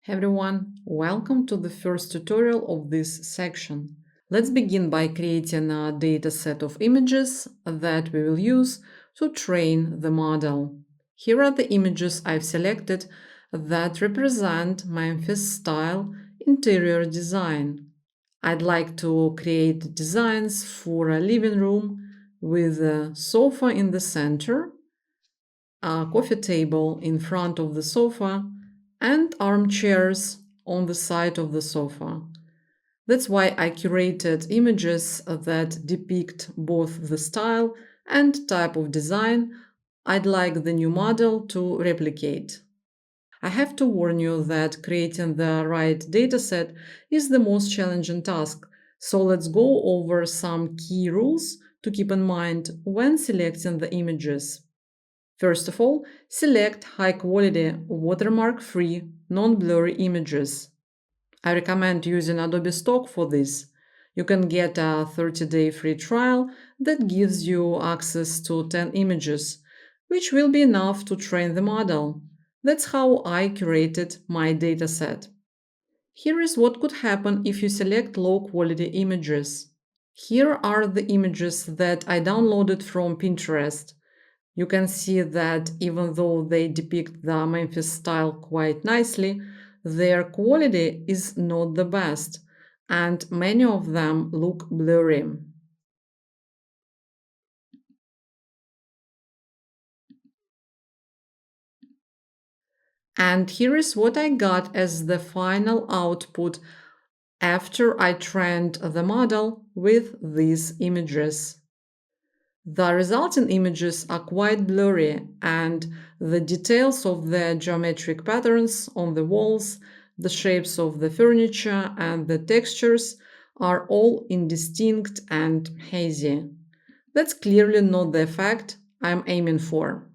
Hey everyone, welcome to the first tutorial of this section. Let's begin by creating a data set of images that we will use to train the model. Here are the images I've selected that represent Memphis style interior design. I'd like to create designs for a living room with a sofa in the center, a coffee table in front of the sofa, and armchairs on the side of the sofa. That's why I curated images that depict both the style and type of design I'd like the new model to replicate. I have to warn you that creating the right dataset is the most challenging task, so let's go over some key rules to keep in mind when selecting the images. First of all, select high-quality, watermark-free, non-blurry images. I recommend using Adobe Stock for this. You can get a 30-day free trial that gives you access to 10 images, which will be enough to train the model. That's how I curated my dataset. Here is what could happen if you select low-quality images. Here are the images that I downloaded from Pinterest. You can see that even though they depict the Memphis style quite nicely, their quality is not the best, and many of them look blurry. And here is what I got as the final output after I trained the model with these images. The resulting images are quite blurry, and the details of the geometric patterns on the walls, the shapes of the furniture, and the textures are all indistinct and hazy. That's clearly not the effect I'm aiming for.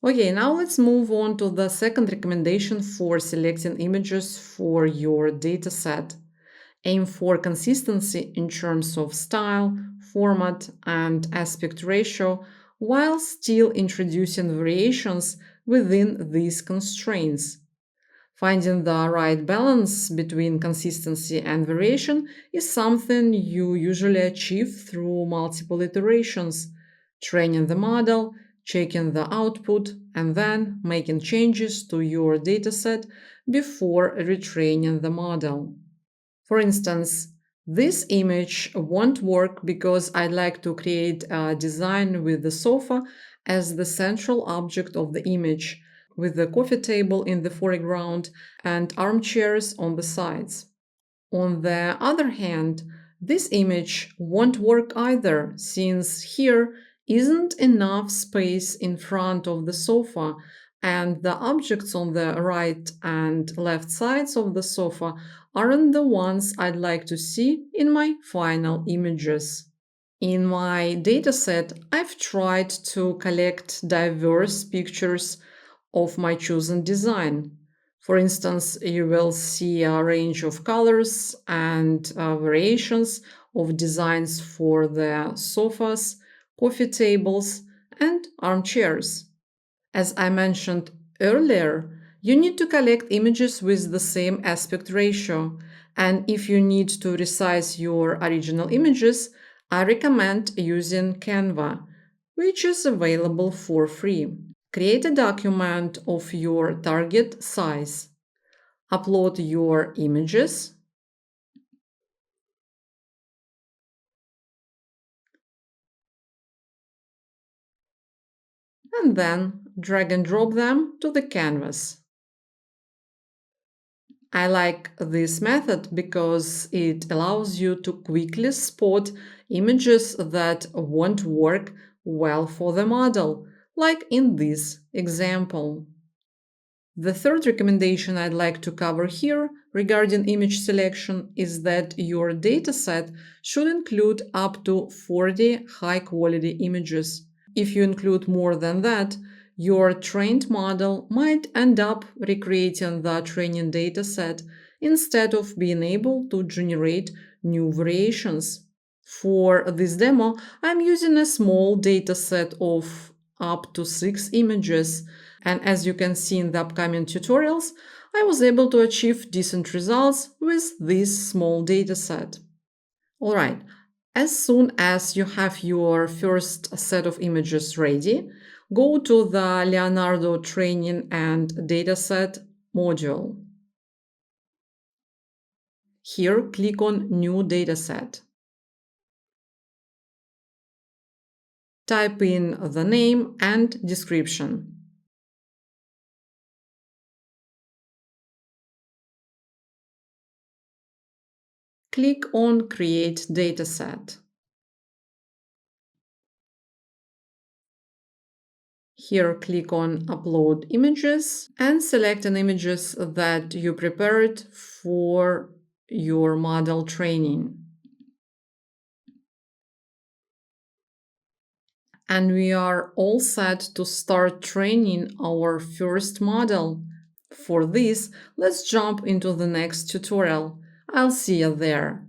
Okay, now let's move on to the second recommendation for selecting images for your dataset. Aim for consistency in terms of style, format, and aspect ratio, while still introducing variations within these constraints. Finding the right balance between consistency and variation is something you usually achieve through multiple iterations, training the model, checking the output, and then making changes to your dataset before retraining the model. For instance, this image won't work because I'd like to create a design with the sofa as the central object of the image, with the coffee table in the foreground and armchairs on the sides. On the other hand, this image won't work either, since here isn't enough space in front of the sofa, and the objects on the right and left sides of the sofa aren't the ones I'd like to see in my final images. In my dataset, I've tried to collect diverse pictures of my chosen design. For instance, you will see a range of colors and variations of designs for the sofas, coffee tables, and armchairs. As I mentioned earlier, you need to collect images with the same aspect ratio, and if you need to resize your original images, I recommend using Canva, which is available for free. Create a document of your target size. Upload your images. And then drag and drop them to the canvas. I like this method because it allows you to quickly spot images that won't work well for the model, like in this example. The third recommendation I'd like to cover here regarding image selection is that your dataset should include up to 40 high-quality images. If you include more than that, your trained model might end up recreating the training dataset instead of being able to generate new variations. For this demo, I'm using a small dataset of up to 6 images, and as you can see in the upcoming tutorials, I was able to achieve decent results with this small dataset. Alright, as soon as you have your first set of images ready, go to the Leonardo Training and Dataset module. Here, click on New Dataset. Type in the name and description. Click on Create Dataset. Here, click on Upload Images and select an images that you prepared for your model training. And we are all set to start training our first model. For this, let's jump into the next tutorial. I'll see you there.